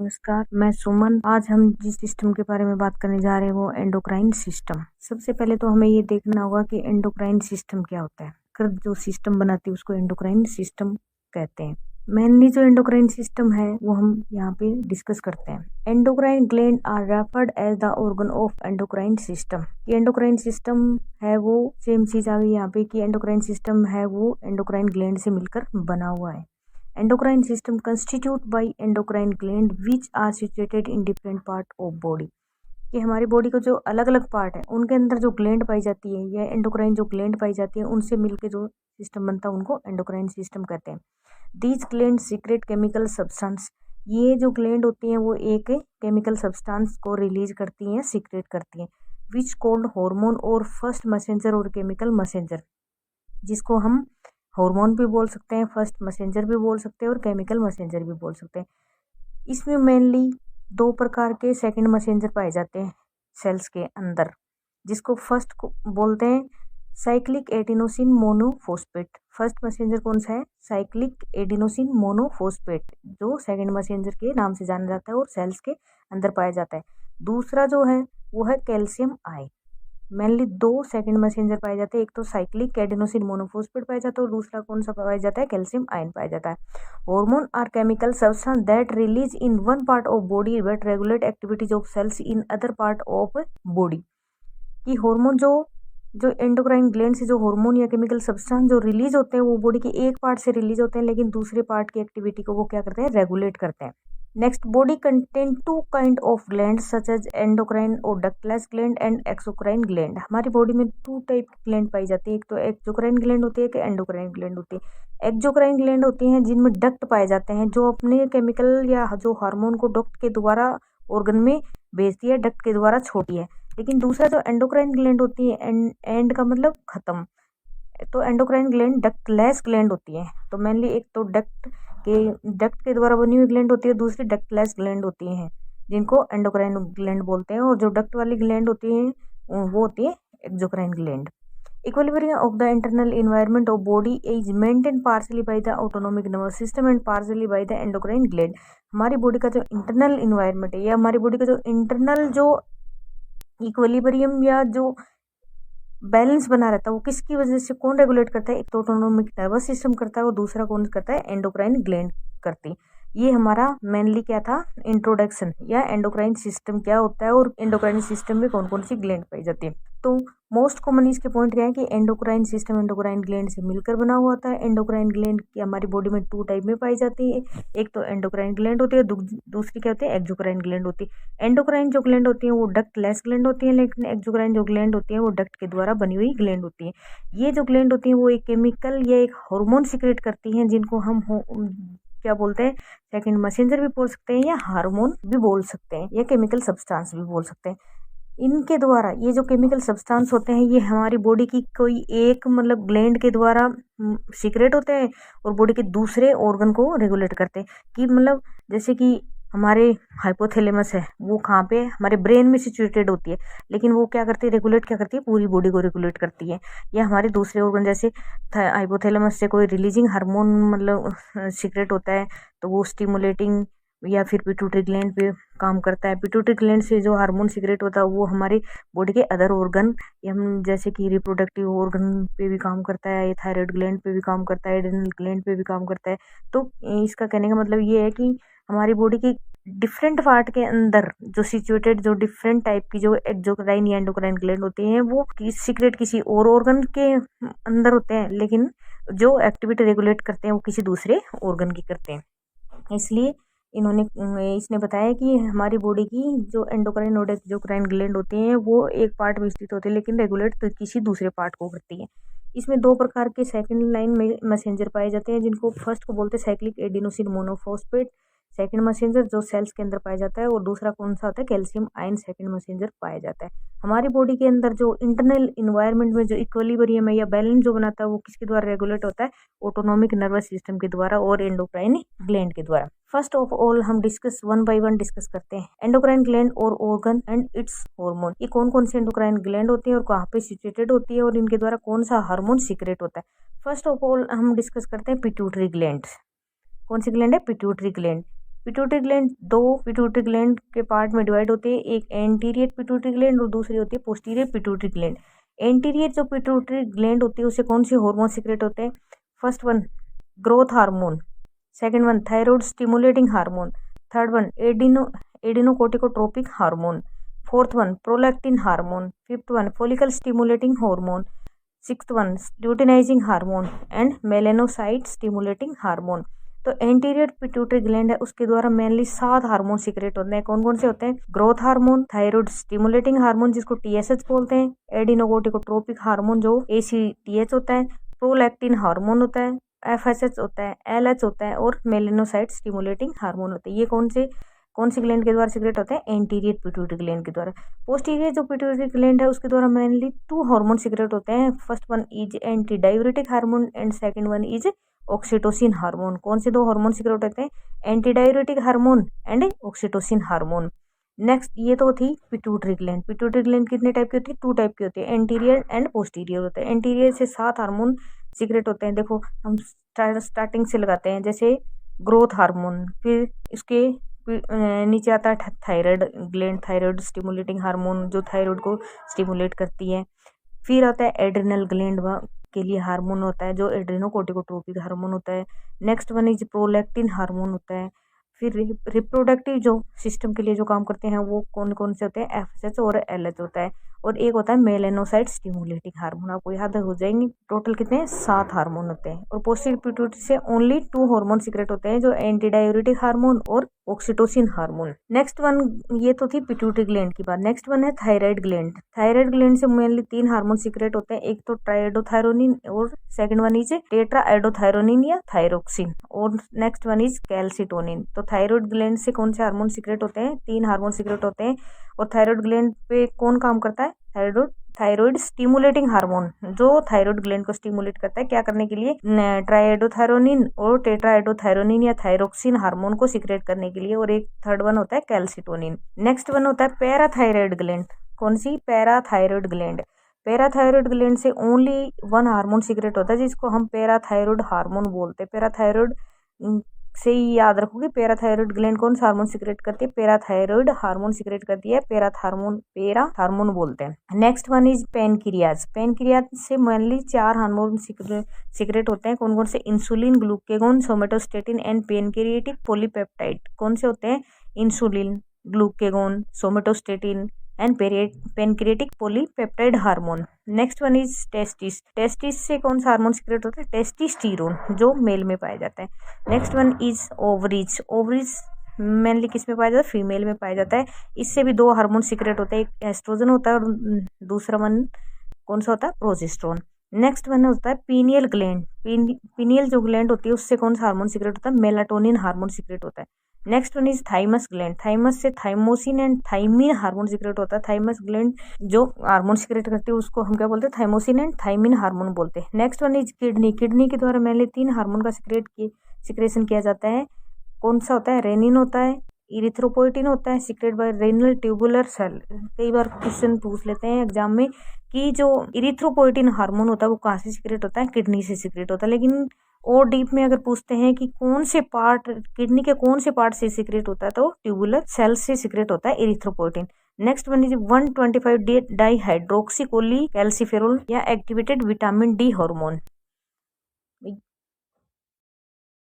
नमस्कार, मैं सुमन। आज हम जिस सिस्टम के बारे में बात करने जा रहे हैं वो एंडोक्राइन सिस्टम। सबसे पहले तो हमें ये देखना होगा कि एंडोक्राइन सिस्टम क्या होता है। अगर जो सिस्टम बनाती है उसको एंडोक्राइन सिस्टम कहते हैं। मेनली जो एंडोक्राइन सिस्टम है वो हम यहाँ पे डिस्कस करते हैं। Endocrine gland are referred as the organ of endocrine system. ये एंडोक्राइन सिस्टम है वो सेम चीज आ गई यहाँ पे कि एंडोक्राइन सिस्टम है वो एंडोक्राइन ग्लैंड से मिलकर बना हुआ है। Endocrine system constituted by endocrine gland which are situated in different part of body। कि हमारी बॉडी को जो अलग अलग पार्ट है उनके अंदर जो ग्लैंड पाई जाती है या एंडोक्राइन जो ग्लैंड पाई जाती है उनसे मिलके जो सिस्टम बनता है उनको एंडोक्राइन सिस्टम कहते हैं। These gland secret chemical substance. ये जो ग्लैंड होती हैं वो एक केमिकल सब्सटेंस को रिलीज करती हैं, सीक्रेट करती हैं, विच कॉल्ड हार्मोन और फर्स्ट मैसेंजर और केमिकल मैसेंजर, जिसको हम हार्मोन भी बोल सकते हैं, फर्स्ट मैसेंजर भी बोल सकते हैं और केमिकल मैसेंजर भी बोल सकते हैं। इसमें मेनली दो प्रकार के सेकंड मैसेंजर पाए जाते हैं सेल्स के अंदर, जिसको फर्स्ट को बोलते हैं cyclic adenosine monophosphate. First messenger कौन सा है? साइक्लिक एडिनोसिन मोनोफॉस्फेट, जो सेकंड मैसेंजर के नाम से जाना जाता है और सेल्स के अंदर पाया जाता है। दूसरा जो है वो है कैल्शियम आयन। मेनली दो सेकंड मैसेंजर पाए जाते हैं, एक तो साइक्लिक एडिनोसिन मोनोफॉस्फेट पाया जाता है और दूसरा कौन सा पाया जाता है? कैल्शियम आयन पाया जाता है। Hormone are chemical substance that release in one part of body but regulate activities of cells in other part of body. कि हार्मोन जो जो एंडोक्राइन ग्लैंड से जो हार्मोन या केमिकल सब्सटेंस जो रिलीज होते हैं वो बॉडी के एक पार्ट से रिलीज होते हैं, लेकिन दूसरे पार्ट की एक्टिविटी को वो क्या करते हैं? रेगुलेट करते हैं। Next, body contain two kind of gland such as endocrine और ductless gland and exocrine gland. हमारी बॉडी में टू टाइप की ग्लैंड पाई जाती है, एक तो एक्सोक्राइन ग्लैंड होती है, एक एंडोक्राइन ग्लैंड होती है। एक्सोक्राइन ग्लैंड होती हैं जिनमें डक्ट पाए जाते हैं, जो अपने केमिकल या जो हार्मोन को डक्ट के द्वारा ऑर्गन में भेजती है, डक्ट के द्वारा छोड़ती है। लेकिन दूसरा जो एंडोक्राइन ग्लैंड होती है, एंड का मतलब खत्म, तो एंडोक्राइन ग्लैंड डक्टलेस ग्लैंड होती है। तो मेनली एक तो डक्ट के द्वारा बनी हुई ग्लैंड होती है, दूसरी डक्टलेस ग्लैंड होती हैं जिनको एंडोक्राइन ग्लैंड बोलते हैं, और जो डक्ट वाली ग्लैंड होती है वो होती है exocrine gland. Equilibrium of the internal environment of body is maintain partially by the autonomic nervous system and partially by the endocrine gland. हमारी बॉडी का जो इंटरनल एनवायरनमेंट है या हमारी बॉडी का जो इंटरनल जो इक्विलिब्रियम या जो बैलेंस बना रहता है वो किसकी वजह से, कौन रेगुलेट करता है? एक तो ऑटोनोमिक नर्वस सिस्टम करता है और दूसरा कौन करता है? एंडोक्राइन ग्लैंड करती। ये हमारा मेनली क्या था? इंट्रोडक्शन, या एंडोक्राइन सिस्टम क्या होता है और एंडोक्राइन सिस्टम में कौन कौन सी ग्लैंड पाई जाती है। तो मोस्ट कॉमन इसके पॉइंट क्या है कि एंडोक्राइन सिस्टम एंडोक्राइन ग्लैंड से मिलकर बना हुआ होता है। एंडोक्राइन ग्लैंड की हमारी बॉडी में टू टाइप में पाई जाती है, एक तो एंडोक्राइन ग्लैंड होती है, दूसरी क्या होती है? एक्सोक्राइन ग्लैंड होती है। एंडोक्राइन जो ग्लैंड होती है वो डक्टलेस ग्लैंड होती है, लेकिन एक्सोक्राइन जो ग्लैंड होती है वो डक्ट के द्वारा बनी हुई ग्लैंड होती है। ये जो ग्लैंड होती है वो एक केमिकल या एक हार्मोन सीक्रेट करती हैं, जिनको हम क्या बोलते हैं? सेकंड मैसेंजर भी बोल सकते हैं, या हार्मोन भी बोल सकते हैं, या केमिकल सब्सटेंस भी बोल सकते हैं। इनके द्वारा ये जो केमिकल सब्सटेंस होते हैं ये हमारी बॉडी की कोई एक मतलब ग्लैंड के द्वारा सीक्रेट होते हैं और बॉडी के दूसरे ऑर्गन को रेगुलेट करते हैं। कि मतलब जैसे कि हमारे हाइपोथैलेमस है वो कहाँ पे? हमारे ब्रेन में सिचुएटेड होती है, लेकिन वो क्या करती है? रेगुलेट क्या करती है? पूरी बॉडी को रेगुलेट करती है। या हमारे दूसरे ऑर्गन जैसे हाइपोथैलेमस से कोई रिलीजिंग हार्मोन मतलब सीक्रेट होता है, तो वो स्टिमुलेटिंग या फिर पिट्यूटरी ग्लैंड पे काम करता है। पिट्यूटरी ग्लैंड से जो हार्मोन सीक्रेट होता है वो हमारे बॉडी के अदर ऑर्गन हम जैसे कि रिप्रोडक्टिव ऑर्गन पे भी काम करता है, ये थायराइड ग्लैंड पे भी काम करता है, एड्रिनल ग्लैंड पे भी काम करता है। तो इसका कहने का मतलब ये है कि हमारी बॉडी की डिफरेंट पार्ट के अंदर जो सिचुएटेड जो डिफरेंट टाइप की जो एक्सोक्राइन या एंडोक्राइन ग्लैंड होती हैं वो सीक्रेट किसी और ऑर्गन के अंदर होते हैं, लेकिन जो एक्टिविटी रेगुलेट करते हैं वो किसी दूसरे ऑर्गन की करते हैं। इसलिए इसने बताया कि हमारी बॉडी की जो एंडोक्राइन और एक्सोक्राइन ग्लैंड होती हैं वो एक पार्ट में स्थित होती है, लेकिन रेगुलेट तो किसी दूसरे पार्ट को करती है। इसमें दो प्रकार के सेकंड लाइन में मैसेंजर पाए जाते हैं, जिनको फर्स्ट को बोलते हैं cyclic adenosine monophosphate, second messenger जो सेल्स के अंदर पाया जाता है, और दूसरा कौन सा होता है? कैल्शियम आयन सेकंड मैसेंजर पाया जाता है। हमारी बॉडी के अंदर जो इंटरनल इन्वायरमेंट में जो इक्विलिब्रियम है या बैलेंस जो बनाता है वो किसके द्वारा रेगुलेट होता है? ऑटोनोमिक नर्वस सिस्टम के द्वारा और एंडोक्राइन ग्लैंड के द्वारा। फर्स्ट ऑफ ऑल हम discuss one by one discuss करते हैं एंडोक्राइन ग्लैंड और ऑर्गन एंड इट्स हार्मोन। ये कौन कौन से एंडोक्राइन ग्लैंड होती है और कहाँ पे सिचुएटेड होती है और इनके द्वारा कौन सा हार्मोन सीक्रेट होता है। फर्स्ट ऑफ ऑल हम डिस्कस करते हैं पिट्यूटरी ग्लैंड। कौन सी ग्लैंड है? Pituitary gland. पिट्यूटरी ग्लैंड दो पिट्यूटरी ग्लैंड के पार्ट में डिवाइड होते हैं, एक एंटीरियर पिट्यूटरी ग्लैंड और दूसरी होती है पोस्टीरियर पिट्यूटरी ग्लैंड। एंटीरियर जो पिट्यूटरी ग्लैंड होती है उससे कौन से हार्मोन सीक्रेट होते हैं? First one growth hormone, second one thyroid stimulating hormone, third one adrenocorticotropic hormone, fourth one prolactin hormone, fifth one follicle stimulating hormone, sixth one luteinising hormone and melanocyte stimulating hormone. तो anterior pituitary gland है उसके द्वारा mainly 7 hormone secrete होते हैं। कौन कौन से होते हैं? Growth hormone, thyroid stimulating hormone जिसको TSH बोलते हैं, एडिनोकोर्टिकोट्रोपिक हार्मोन जो ACTH होता है, प्रोलैक्टिन हार्मोन होता है, FSH होता है, LH होता है और मेलेनोसाइट स्टिमुलेटिंग हार्मोन होता है। ये कौन सी ग्लैंड के द्वारा सीक्रेट होते हैं? एंटीरियर पिट्यूटरी ग्लैंड के द्वारा। पोस्टीरियर जो पिट्यूटरी ग्लैंड है उसके द्वारा मेनली 2 हार्मोन सीक्रेट होते हैं। First one is anti diuretic hormone and second one is oxytocin hormone. कौन से 2 हार्मोन सीक्रेट होते हैं? Anti diuretic hormone and oxytocin hormone. Next ये तो थी पिट्यूटरी ग्लैंड। पिट्यूटरी ग्लैंड कितने टाइप की होती है? 2 टाइप की होती है, एंटीरियर एंड पोस्टीरियर होते हैं। एंटीरियर से 7 हार्मोन सीक्रेट होते हैं। देखो हम स्टार्टिंग से लगाते हैं, जैसे ग्रोथ हार्मोन, फिर इसके नीचे आता है thyroid gland, thyroid stimulating hormone जो थायराइड को स्टिमुलेट करती है। फिर आता है एड्रिनल ग्लैंड के लिए हार्मोन होता है जो एड्रिनोकोर्टिकोट्रोपिक हार्मोन होता है। Next one is prolactin hormone होता है। फिर रिप्रोडक्टिव जो सिस्टम के लिए जो काम करते हैं वो कौन कौन से होते हैं? FSH और LH होता है। और एक होता है मेलेनोसाइट स्टिमुलेटिंग हार्मोन, आपको याद हो जाएंगे। टोटल कितने? 7 हार्मोन होते हैं। और पोस्टीरियर पिट्यूटरी से ओनली 2 हार्मोन सीक्रेट होते हैं जो एंटी डाययूरेटिक हार्मोन और ऑक्सीटोसिन हार्मोन। नेक्स्ट वन, ये तो थी पिट्यूटरी ग्लैंड की बात। नेक्स्ट वन है थायराइड ग्लैंड। थायराइड ग्लैंड से मेनली 3 हार्मोन सीक्रेट होते हैं, एक तो ट्राइएडोथायरोनिन और सेकंड वन इज टेट्राएडोथायरोनिन या थायरोक्सिन और नेक्स्ट वन इज कैल्सिटोनिन। तो थायराइड ग्लैंड से कौन से हार्मोन सीक्रेट होते हैं? 3 हार्मोन सीक्रेट होते हैं। और थायराइड ग्लैंड पे कौन काम करता है? थायराइड स्टिमुलेटिंग हार्मोन जो थायराइड ग्लैंड को स्टिमुलेट करता है, क्या करने के लिए? ट्राइएडोथायरोनिन और टेट्राएडोथायरोनिन या थायरोक्सिन हार्मोन को सीक्रेट करने के लिए। और एक थर्ड वन होता है कैल्सिटोनिन। नेक्स्ट वन होता है पैराथायराइड ग्लैंड। कौन सी? Parathyroid gland. पैराथायराइड ग्लैंड से ओनली 1 हार्मोन सीक्रेट होता है जिसको हम पैराथायराइड हार्मोन बोलते हैं। पैराथायराइड से ही याद रखोगे, पैराथायराइड ग्लैंड कौन सा हार्मोन सीक्रेट करती है? पैराथायराइड हार्मोन सीक्रेट करती है, पैराथार्मोन बोलते हैं। Next one is pancreas. Pancreas से मेनली 4 हार्मोन सीक्रेट होते हैं। कौन कौन से? Insulin, glucagon, somatostatin and pancreatic polypeptide. कौन से होते हैं? Insulin, glucagon, somatostatin and pancreatic polypeptide hormone. Next one is testis. Testis से कौन सा हार्मोन सीक्रेट होता है? टेस्टिस्टीरोन जो मेल में पाया जाता है। Next one is ovaries. Ovaries mainly किस में पाया जाता है? फीमेल में पाया जाता है। इससे भी 2 हार्मोन सीक्रेट होते हैं, एक एस्ट्रोजन होता है और दूसरा वन कौन सा होता है? प्रोजेस्टेरोन। नेक्स्ट वन होता है पीनियल ग्लैंड। पीनियल जो ग्लैंड होती है उससे कौन सा हार्मोन सीक्रेट होता है? मेलाटोनिन हार्मोन सीक्रेट होता है। Next one is thymus gland. Thymus से thymosin and thymin hormone secrete होता है। थाइमस ग्लैंड जो हार्मोन सीक्रेट करती है उसको हम क्या बोलते हैं? थाइमोसिन एंड थाइमिन हार्मोन बोलते हैं। Next one is kidney. Kidney के द्वारा मेनली 3 हार्मोन का सिक्रेशन किया जाता है। कौन सा होता है? रेनिन होता है, इरिथ्रोपोइटिन होता है, secrete by renal tubular cell. कई बार क्वेश्चन पूछ लेते हैं एग्जाम में कि जो इरिथ्रोपोइटिन हार्मोन होता है वो कहाँ से सीक्रेट होता है? किडनी से सीक्रेट होता है। लेकिन और डीप में अगर पूछते हैं कि कौन से पार्ट, किडनी के कौन से पार्ट से सीक्रेट होता है, तो ट्यूबुलर सेल से सीक्रेट होता है erythropoietin. Next one is 125 dihydroxycholecalciferol या एक्टिवेटेड विटामिन D हार्मोन।